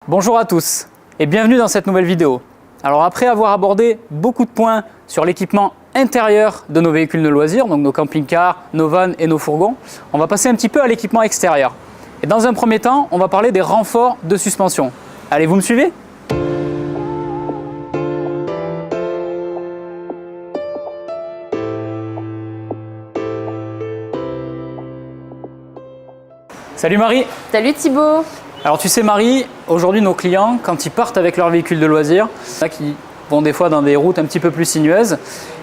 Bonjour à tous et bienvenue dans cette nouvelle vidéo. Alors après avoir abordé beaucoup de points sur l'équipement intérieur de nos véhicules de loisirs, donc nos camping-cars, nos vannes et nos fourgons, on va passer un petit peu à l'équipement extérieur. Et dans un premier temps, on va parler des renforts de suspension. Allez, vous me suivez ? Salut Marie. Salut Thibaut. Alors tu sais Marie, aujourd'hui nos clients, quand ils partent avec leur véhicule de loisirs, qui vont des fois dans des routes un petit peu plus sinueuses,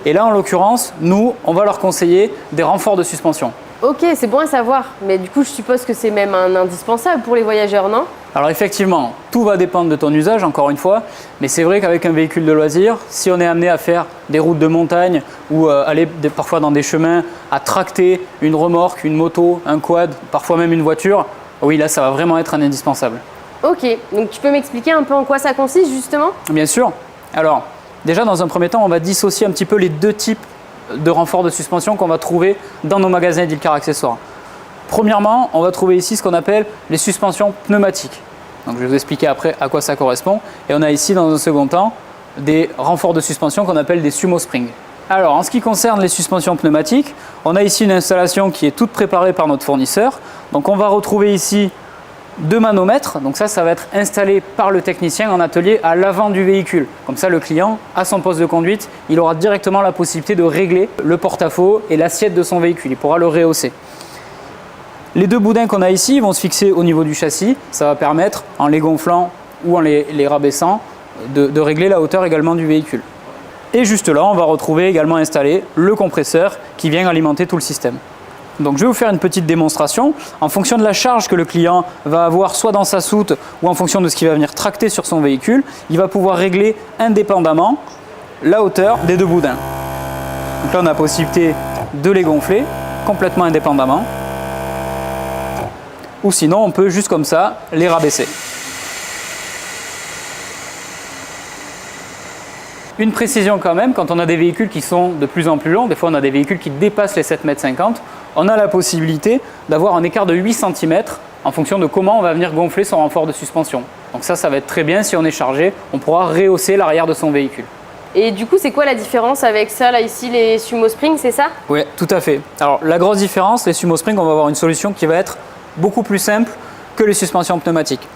et là en l'occurrence, nous, on va leur conseiller des renforts de suspension. Ok, c'est bon à savoir, mais du coup je suppose que c'est même un indispensable pour les voyageurs, non? Alors effectivement, tout va dépendre de ton usage, encore une fois, mais c'est vrai qu'avec un véhicule de loisirs, si on est amené à faire des routes de montagne ou aller parfois dans des chemins, à tracter une remorque, une moto, un quad, parfois même une voiture, oui là ça va vraiment être un indispensable. Ok, donc tu peux m'expliquer un peu en quoi ça consiste justement? Bien sûr. Alors déjà dans un premier temps, on va dissocier un petit peu les deux types de renforts de suspension qu'on va trouver dans nos magasins Edilcar Accessoires. Premièrement, on va trouver ici ce qu'on appelle les suspensions pneumatiques. Donc je vais vous expliquer après à quoi ça correspond. Et on a ici dans un second temps des renforts de suspension qu'on appelle des Sumo Spring. Alors en ce qui concerne les suspensions pneumatiques, on a ici une installation qui est toute préparée par notre fournisseur. Donc on va retrouver ici deux manomètres. Donc ça va être installé par le technicien en atelier à l'avant du véhicule. Comme ça le client, à son poste de conduite, il aura directement la possibilité de régler le porte-à-faux et l'assiette de son véhicule. Il pourra le rehausser. Les deux boudins qu'on a ici vont se fixer au niveau du châssis. Ça va permettre, en les gonflant ou en les rabaissant, de régler la hauteur également du véhicule. Et juste là, on va retrouver également installé le compresseur qui vient alimenter tout le système. Donc je vais vous faire une petite démonstration. En fonction de la charge que le client va avoir soit dans sa soute ou en fonction de ce qu'il va venir tracter sur son véhicule, il va pouvoir régler indépendamment la hauteur des deux boudins. Donc là on a la possibilité de les gonfler complètement indépendamment. Ou sinon on peut juste comme ça les rabaisser. Une précision quand même, quand on a des véhicules qui sont de plus en plus longs, des fois on a des véhicules qui dépassent les 7,50 m, on a la possibilité d'avoir un écart de 8 cm en fonction de comment on va venir gonfler son renfort de suspension. Donc ça va être très bien si on est chargé, on pourra rehausser l'arrière de son véhicule. Et du coup c'est quoi la différence avec ça, là ici les Sumo Spring, c'est ça? Oui, tout à fait. Alors la grosse différence, les Sumo Spring, on va avoir une solution qui va être beaucoup plus simple que les suspensions pneumatiques.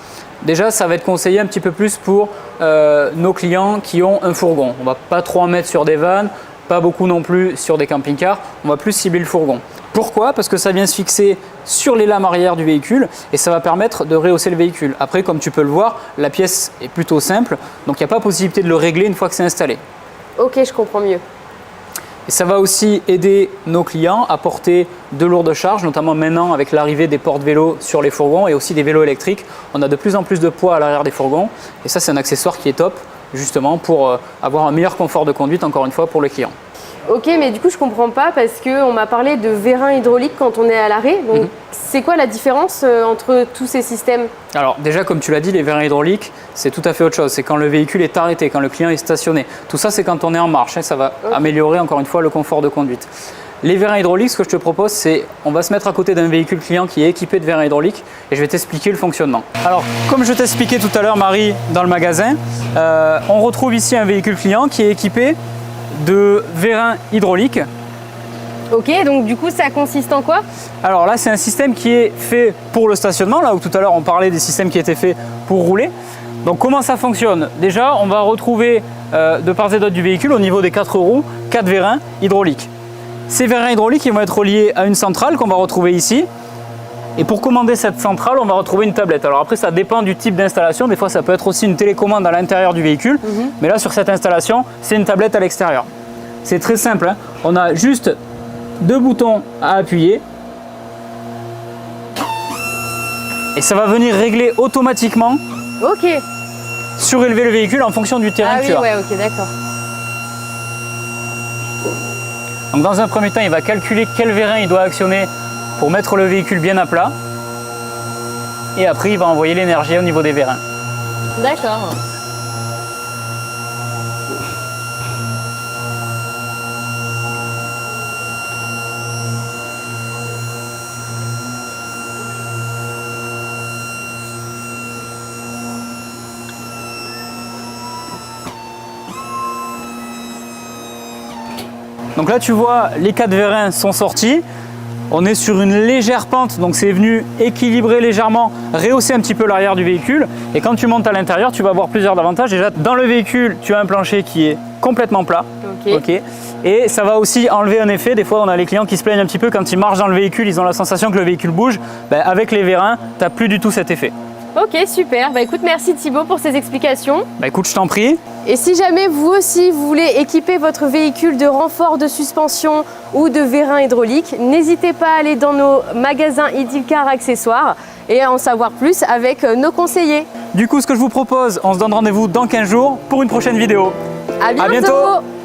Déjà, ça va être conseillé un petit peu plus pour nos clients qui ont un fourgon. On ne va pas trop en mettre sur des vannes, pas beaucoup non plus sur des camping-cars. On va plus cibler le fourgon. Pourquoi? Parce que ça vient se fixer sur les lames arrière du véhicule et ça va permettre de rehausser le véhicule. Après, comme tu peux le voir, la pièce est plutôt simple, donc il n'y a pas possibilité de le régler une fois que c'est installé. Ok, je comprends mieux. Et ça va aussi aider nos clients à porter de lourdes charges, notamment maintenant avec l'arrivée des porte-vélos sur les fourgons et aussi des vélos électriques. On a de plus en plus de poids à l'arrière des fourgons et ça c'est un accessoire qui est top justement pour avoir un meilleur confort de conduite encore une fois pour les clients. Ok, mais du coup je comprends pas parce qu'on m'a parlé de vérin hydraulique quand on est à l'arrêt. Donc c'est quoi la différence entre tous ces systèmes? Alors déjà comme tu l'as dit, les vérins hydrauliques c'est tout à fait autre chose. C'est quand le véhicule est arrêté, quand le client est stationné. Tout ça c'est quand on est en marche, ça va améliorer encore une fois le confort de conduite. Les vérins hydrauliques, ce que je te propose, c'est on va se mettre à côté d'un véhicule client qui est équipé de vérins hydrauliques et je vais t'expliquer le fonctionnement. Alors, comme je t'expliquais tout à l'heure, Marie, dans le magasin, on retrouve ici un véhicule client qui est équipé de vérins hydrauliques. Ok, donc du coup ça consiste en quoi? Alors là, c'est un système qui est fait pour le stationnement, là où tout à l'heure on parlait des systèmes qui étaient faits pour rouler. Donc comment ça fonctionne? Déjà, on va retrouver de part et d'autre du véhicule, au niveau des 4 roues, 4 vérins hydrauliques. Ces vérins hydrauliques ils vont être reliés à une centrale qu'on va retrouver ici. Et pour commander cette centrale, on va retrouver une tablette. Alors après, ça dépend du type d'installation. Des fois, ça peut être aussi une télécommande à l'intérieur du véhicule. Mais là, sur cette installation, c'est une tablette à l'extérieur. C'est très simple, hein. On a juste deux boutons à appuyer. Et ça va venir régler automatiquement, surélever le véhicule en fonction du terrain que tu as. Ouais, ok, d'accord. Donc dans un premier temps, il va calculer quel vérin il doit actionner pour mettre le véhicule bien à plat. Et après, il va envoyer l'énergie au niveau des vérins. D'accord. Donc là tu vois les 4 vérins sont sortis. On est sur une légère pente, donc c'est venu équilibrer légèrement, rehausser un petit peu l'arrière du véhicule. Et quand tu montes à l'intérieur, tu vas avoir plusieurs avantages. Déjà, dans le véhicule, tu as un plancher qui est complètement plat. Ok. Et ça va aussi enlever un effet. Des fois, on a les clients qui se plaignent un petit peu quand ils marchent dans le véhicule, ils ont la sensation que le véhicule bouge. Ben, avec les vérins, tu n'as plus du tout cet effet. Ok, super. Bah écoute, merci Thibaut pour ces explications. Bah écoute, je t'en prie. Et si jamais vous aussi vous voulez équiper votre véhicule de renfort de suspension ou de vérin hydraulique, n'hésitez pas à aller dans nos magasins Idilcar Accessoires et à en savoir plus avec nos conseillers. Du coup, ce que je vous propose, on se donne rendez-vous dans 15 jours pour une prochaine vidéo. À bientôt. À bientôt.